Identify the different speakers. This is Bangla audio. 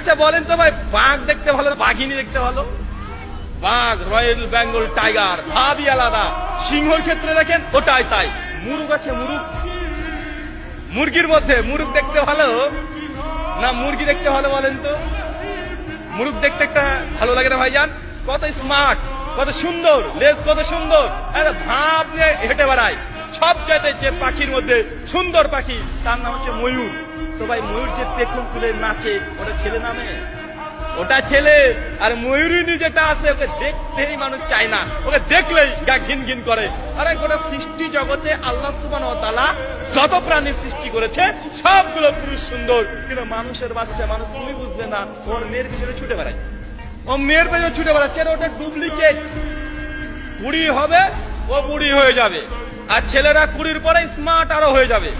Speaker 1: আচ্ছা বলেন তো ভাই, বাঘ দেখতে ভালো বাঘিনী দেখতে ভালো? বাঘ, রয়্যাল বেঙ্গল টাইগার, ভাবই আলাদা। সিংহর ক্ষেত্রে দেখেন ওটাই তাই। মুরুগ আছে, মুরুগ, মুরগির মধ্যে মুরুগ দেখতে ভালো না মুরগি দেখতে ভালো বলেন তো? মুরুগ দেখতে একটা ভালো লাগে না ভাইজান? কত স্মার্ট, কত সুন্দর, লেজ কত সুন্দর, একটা ভাব নিয়ে হেঁটে বেড়ায়। সবচাইতে যে পাখির মধ্যে সুন্দর পাখি তার নাম হচ্ছে ময়ূর। তো ভাই ময়ূর যে পেখম তুলে নাচে, ওটা ছেলে নামে? ওটা ছেলে। আর ময়ূরিনী যেটা আছে ওকে দেখতেই মানুষ চায় না, ওকে দেখলেই গা ঘিন ঘিন করে। আরে গোটা সৃষ্টি জগতে আল্লাহ সুবহানাহু ওয়া তাআলা যত প্রাণী সৃষ্টি করেছে সবগুলো পুরুষ সুন্দর, কিন্তু মানুষের বাচ্চা মানুষ তুমি বুঝবে না, ওর মেয়ের পিছনে ছুটে বেড়ায়। ও মেয়ের পেছনে ছুটে বেড়াচ্ছে, ওটা ডুপ্লিকেট। বুড়ি হবে, ও বুড়ি হয়ে যাবে, আর ছেলেরা কুড়ির পরে স্মার্ট আরো হয়ে যাবে।